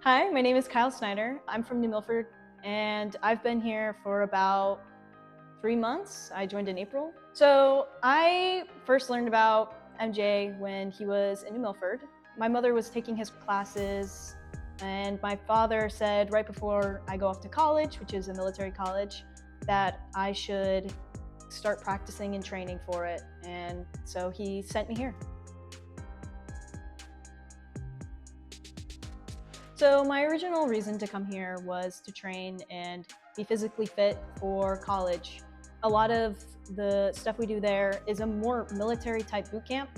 Hi, my name is Kyle Snyder. I'm from New Milford, and I've been here for about 3 months. I joined in April. So I first learned about MJ when he was in New Milford. My mother was taking his classes, and my father said right before I go off to college, which is a military college, that I should start practicing and training for it. And so he sent me here. So my original reason to come here was to train and be physically fit for college. A lot of the stuff we do there is a more military type boot camp.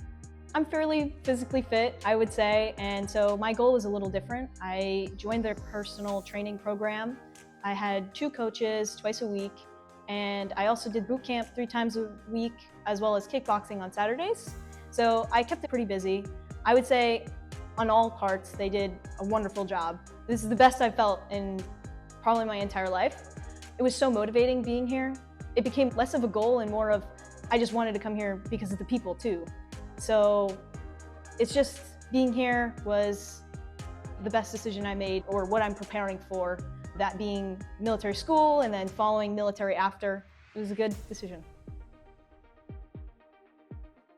I'm fairly physically fit, I would say, and so my goal was a little different. I joined their personal training program. I had 2 coaches twice a week, and I also did boot camp 3 times a week, as well as kickboxing on Saturdays. So I kept it pretty busy. I would say on all parts, they did a wonderful job. This is the best I've felt in probably my entire life. It was so motivating being here. It became less of a goal and more of, I just wanted to come here because of the people too. So it's just, being here was the best decision I made, or what I'm preparing for, that being military school and then following military after. It was a good decision.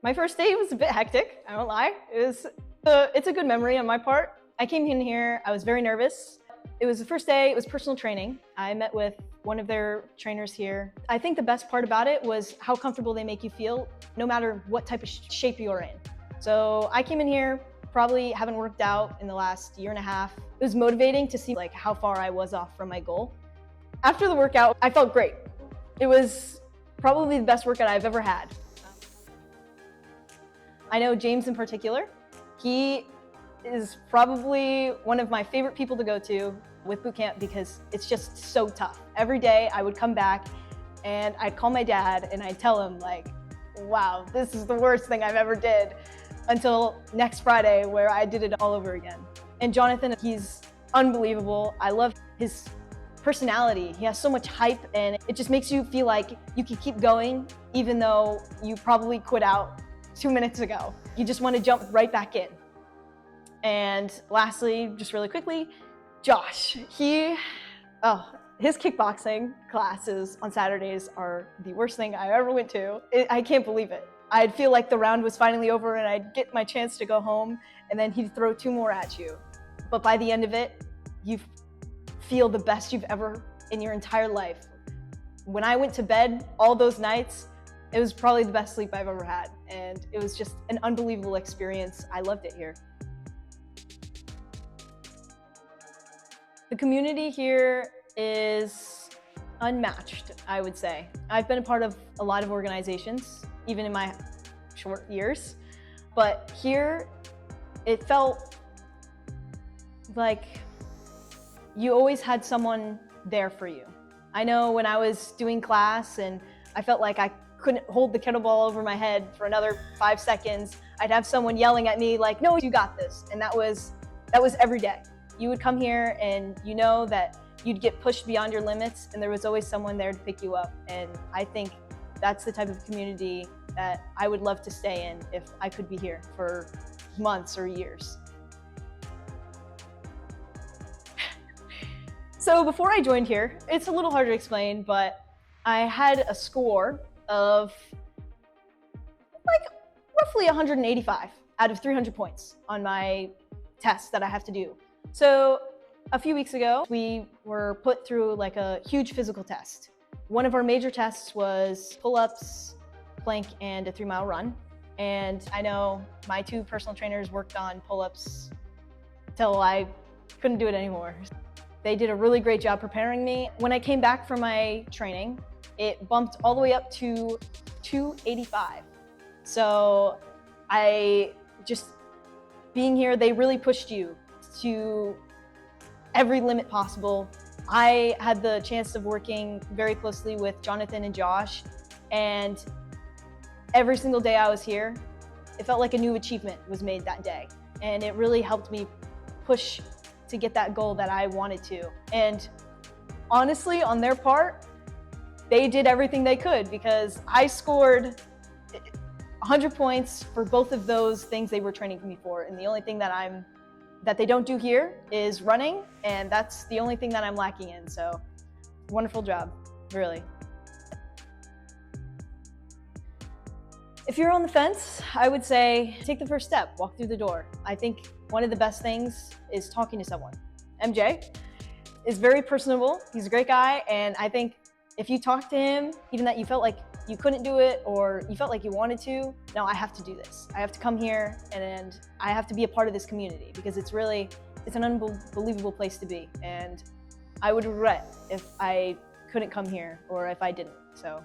My first day was a bit hectic, I won't lie. It's a good memory on my part. I came in here, I was very nervous. It was the first day, it was personal training. I met with one of their trainers here. I think the best part about it was how comfortable they make you feel, no matter what type of shape you're in. So I came in here, probably haven't worked out in the last year and a half. It was motivating to see how far I was off from my goal. After the workout, I felt great. It was probably the best workout I've ever had. I know James in particular. He is probably one of my favorite people to go to with boot camp because it's just so tough. Every day I would come back and I'd call my dad and I'd tell him wow, this is the worst thing I've ever did, until next Friday where I did it all over again. And Jonathan, he's unbelievable. I love his personality. He has so much hype and it just makes you feel like you can keep going even though you probably quit out 2 minutes ago. You just want to jump right back in. And lastly, just really quickly, Josh, his kickboxing classes on Saturdays are the worst thing I ever went to. I can't believe it. I'd feel like the round was finally over and I'd get my chance to go home, and then he'd throw 2 more at you. But by the end of it, you feel the best you've ever in your entire life. When I went to bed all those nights, it was probably the best sleep I've ever had, and it was just an unbelievable experience. I loved it here. The community here is unmatched, I would say. I've been a part of a lot of organizations, even in my short years, but here it felt like you always had someone there for you. I know when I was doing class and I felt like I couldn't hold the kettlebell over my head for another 5 seconds, I'd have someone yelling at me like, no, you got this. And that was every day. You would come here and you know that you'd get pushed beyond your limits, and there was always someone there to pick you up. And I think that's the type of community that I would love to stay in if I could be here for months or years. So before I joined here, it's a little hard to explain, but I had a score of roughly 185 out of 300 points on my test that I have to do. So a few weeks ago, we were put through a huge physical test. One of our major tests was pull-ups, plank, and a 3-mile run. And I know my 2 personal trainers worked on pull-ups till I couldn't do it anymore. They did a really great job preparing me. When I came back from my training, it bumped all the way up to 285. So being here, they really pushed you to every limit possible. I had the chance of working very closely with Jonathan and Josh, and every single day I was here, it felt like a new achievement was made that day. And it really helped me push to get that goal that I wanted to. And honestly, on their part, they did everything they could, because I scored 100 points for both of those things they were training me for. And the only thing that I'm that they don't do here is running, and that's the only thing that I'm lacking in. So wonderful job, really. If you're on the fence, I would say take the first step, walk through the door. I think one of the best things is talking to someone. MJ is very personable. He's a great guy, and I think if you talk to him, even that you felt like you couldn't do it or you felt like you wanted to, no, I have to do this. I have to come here and I have to be a part of this community because it's an unbelievable place to be. And I would regret if I couldn't come here or if I didn't. So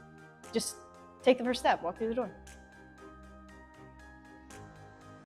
just take the first step, walk through the door.